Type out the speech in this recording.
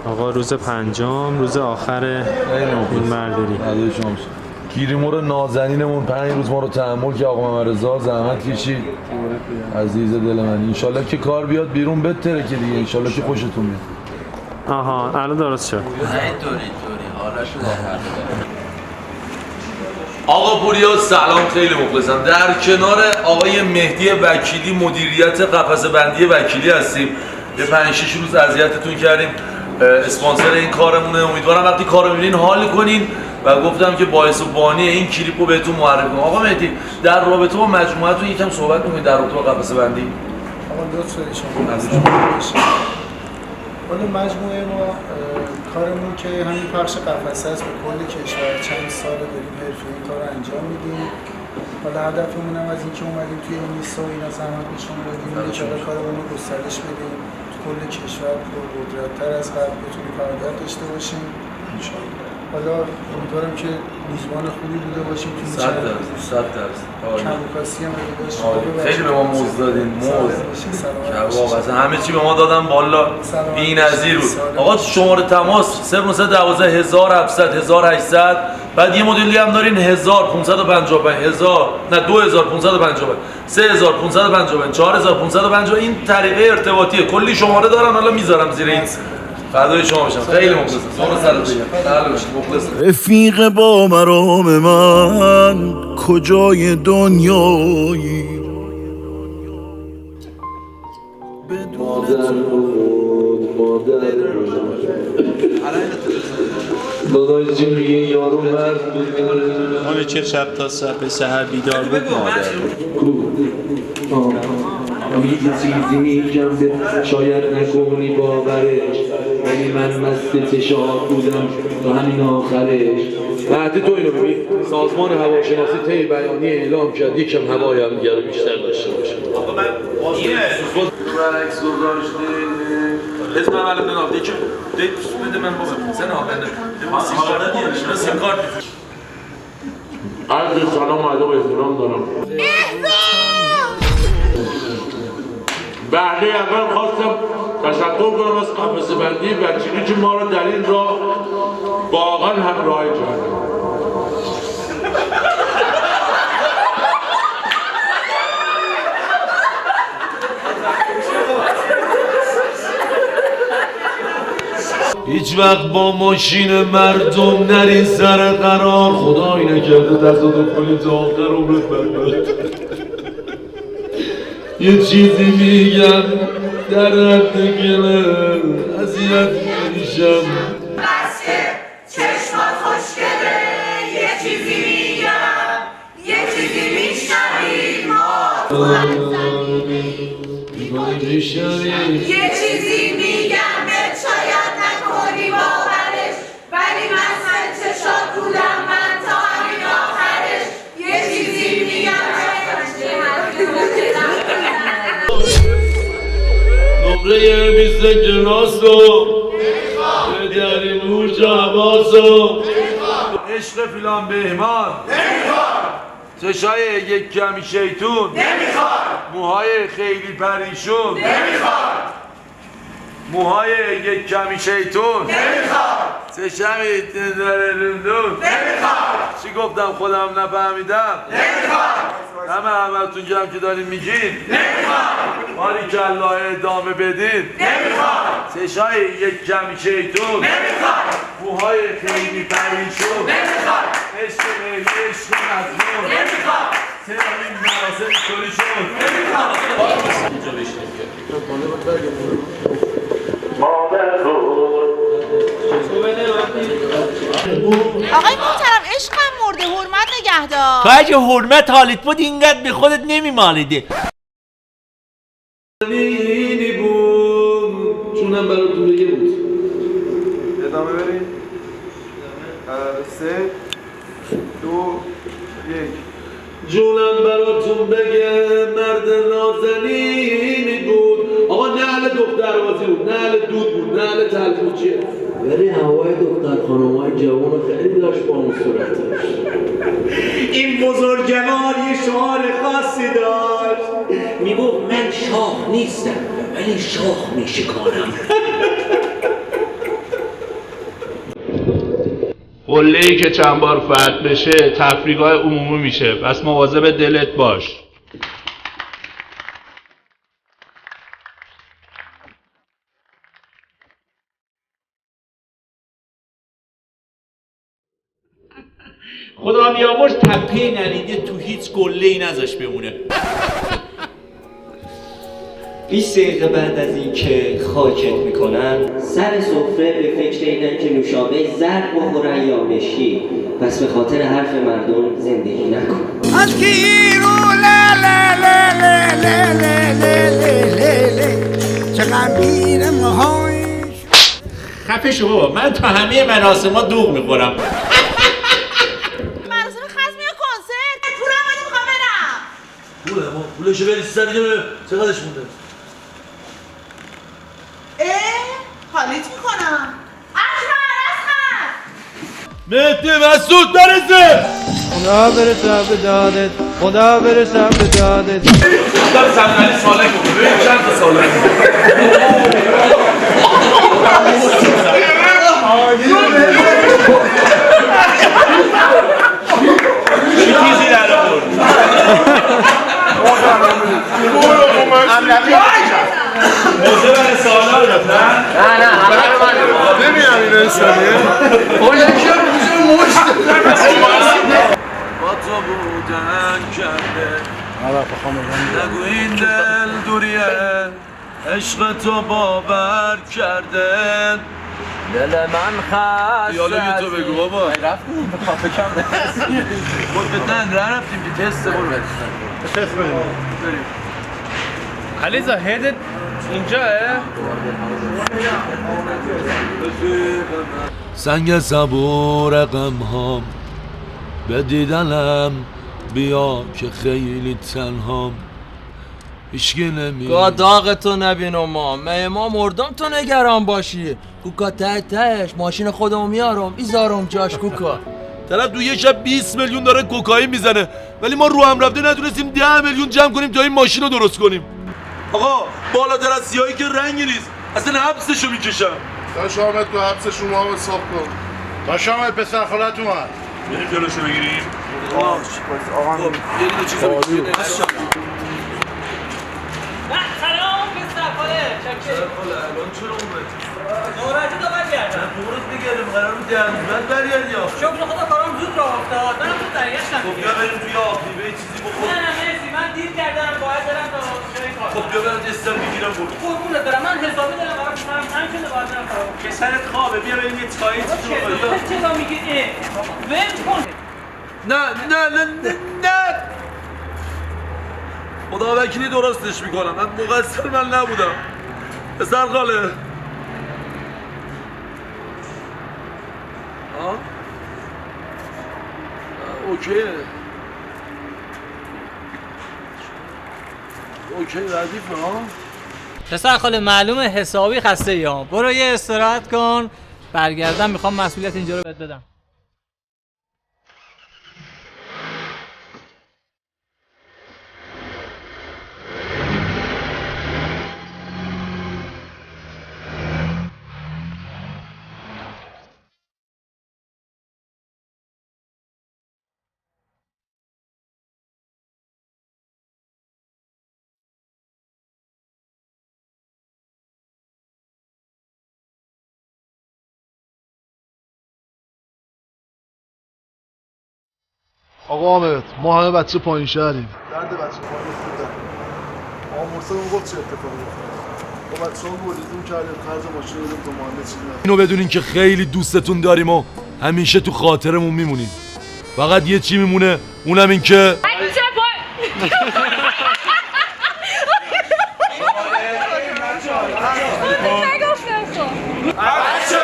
آقا روز پنجم، روز آخر این برداری. گیریمور نازنینمون 5 روز ما رو تحمل که آقا محمد رضا زحمت کشید. عزیز دل من انشالله که کار بیاد بیرون بهتره که دیگه انشالله که خوشتون بیاد. آها الان درست شد. اینطوری حالشو در آقا پوریا سلام، خیلی مخلصم. در کنار آقای مهدی وکیلی مدیریت قفسه بندی وکیلی هستیم. یه 5-6 روز اذیتتون کردیم، اسپانسر این کارمونه. امیدوارم وقتی کارو میبینین حال کنین و گفتم که باعث و بانی این کلیپ رو بهتون معرفی کنم. آقا مهدی در رابطه با مجموعتون یکم صحبت می‌کنید در رابطه با قفسه بندی؟ آقا لطف دارید شما. حالا مجموعه ما کارمون که همین پخش قفسه است، به کل کشور چند سال داریم حرفه‌ای این کار رو انجام میدیم. حالا هدفمون هم از اینکه اومدیم توی این لیست و اینا زحمت نشون بدیم که حالا کارمون رو گسترش بدیم، تو کل کشور پرقدرت‌تر از قبل بتونیم فعالیت داشته باشیم انشاءالله. حالا امیدوارم که میزبان خوبی بوده باشیم تو این 100%. کموکاسی هم داشت. خیلی به ما موز دادین، موز اصلا همه چی به ما دادن بالا، بی‌نظیر بود. آقا شماره تماس 0912 1700 1800. بعد یه مدلی هم دارین 1555 1000 نه 2555 3555 4550. این طریقه ارتباطیه، کلی شماره دارن، حالا میذارم زیر این. فدای شما باشم، خیلی مخلصم. شما سلام بگم. رفیق با مرام من کجای دنیایی؟ داداش چی میگه یارو مرد بود؟ مال چه شب تا به سحر بیدار بود مادر یه چیزی میگم به شاید نکنی باورش، ولی من مست چشات بودم تا همین آخرش. مهدی تو اینو ببین، سازمان هواشناسی طی بیانیه اعلام کرد یکم هوای هم دیگه رو بیشتر داشته باشه. آقا من اینه برعکس گذاشته اسم من الان نافته یکم دیت بده من بابا سن آبنده سیم کارت عرض سلام و ادب و احترام دارم. بعدی اول خواستم تشکر کنم از قفسه بندی وکیلی که ما رو در این راه واقعا همراهی کرد. هیچ وقت با ماشین مردم نری سر قرار، خدایی نکرده تصادف کنی تا آخر عمرت بدبخت. یه چیزی میگم در حد گله اذیت میشم. بس که چشمات خوشگله، یه چیزی میگم یه چیزی میشنوی یه چیزی میگم به شاید نکنی باورش، ولی من سر چشات بودم من تا همین آخرش. یه چیزی میگم نمره 20 کلاسو بدری نور جوازو عشق فیلان بهمان چشای یک کمی شیطون موهای خیلی پریشون موهای یک کمی شیطون چشمی تندر رندون چی گفتم خودم نفهمیدم همتون گرم که دارین میگین ماری کلا ادامه بدین چشای یک کمی شیطون موهای خیلی پریشون عشق مهدی عشق مظلوم چرا این مراسم اینطوری شد اینجا آقای محترم عشقم مرده، حرمت نگهدار. تو اگه حرمت حالت بود اینقدر به خودت نمیمالیده. اینی بود چونم براتون بگه بود. ادامه بریم. 3 2 1 جونم براتون بگه مرد نازنینی بود. آقا نه اهل دختربازی بود، نه اهل دود بود، نه اهل تلفوچیه، ولی هوای دختر خانم‌های جوان خیلی داشت با اون صورتش. این بزرگوار یه شعار خاصی داشت، میگفت من شاه نیستم ولی شاه میشکانم. قله‌ای که چند بار فتح بشه تفریحگاه عمومی میشه، پس مواظب دلت باش. خدا بیامرز تپه نریده تو هیچ گله‌ای نذاش بمونه. 20 دقیقه بعد از اینکه خاکت میکنن سر سفره به فکر اینن که نوشابه زرد بخورن یا مشکی، پس به خاطر حرف مردم زندگی نکن. از گیرو لا لا لا لا لا لا لا لا چه غمگیر موهای خفه شو بابا، من تا همه مراسم‌ها دوغ میخورم. مراسم خزم یا کنسرت؟ پولم رو میخوام برم. پوله ما پولشو بریز دیگه چقدرش مونده؟ حالیت میکنم. اصغر مهدی مسعود برسه. خدا برسه به دادت، خدا برسه به دادت. دار صندلی سالک بود. ببین چند تا سالک. چی چیزی در آورد؟ موزه برای سالار رفتن؟ نه همه رو من ببینم این انسانیه با تو بودن کرده نگو این دل دوریه عشق تو باور کرده دل من خسته دیالوگ تو بگو بابا رفتیم به کافه کم خود رفتیم که تست برو تست بریم علیزا هدت اینجاه؟ سنگ صبور غمهام به دیدنم بیا که خیلی تنهام هیچکی نمیاد داغ تو نبین و ما مردم تو نگران باشی. کوکا تهش ماشین خودمو میارم بیزارم جاش کوکا. طرف دو یه شب 20 میلیون داره کوکائین میزنه ولی ما رو هم رفته نتونستیم 10 میلیون جمع کنیم تا این ماشین رو درست کنیم. آقا بالاتر از سیاهی که رنگی نیست، اصلا حبسشو میکشم. داش آمد تو حبس شما هم حساب کن. داش آمد پسر خالت اومد. بریم جلوشو بگیریم. آقا یه دونه چیزو بگیریم. سلام پسر خاله. پسر خاله الان چرا اومد؟ نوراتی تو برگردم. درست بگیریم قرار بود بعد برگردی آخه. شکر خدا کارم زود راه افتاد. منم تو دریاشتم. خب بیا بریم توی آبیبه چیزی بخور. نه مرسی من دیر کردم باید برم تا جای کار. خب بیا برم دستم بگیرم برو. قربونت برم من حسابی دارم قرار کنم همینجوری باید برم کار. پسرت خوابه، بیا بریم یه چایی بخوریم. چرا میگی ول کن. نه نه نه نه خدا وکیلی درستش میکنم، من مقصر من نبودم. پسر خاله اوکی ردیفه ها. پسر خاله معلومه حسابی خسته ایام. برو یه استراحت کن. برگردم میخوام مسئولیت اینجا رو بهت بدم. آقا آمد ما همه بچه پایین شهریم. درد بچه پایین خوردن. آقا مرسل گفت چه اتفاقی افتاد. با بچه‌ها بردیدیم کردیم خرج ماشین رو تو مهندس چیزی. اینو بدونین که خیلی دوستتون داریم و همیشه تو خاطرمون میمونین. فقط یه چی میمونه اونم این که نگفتم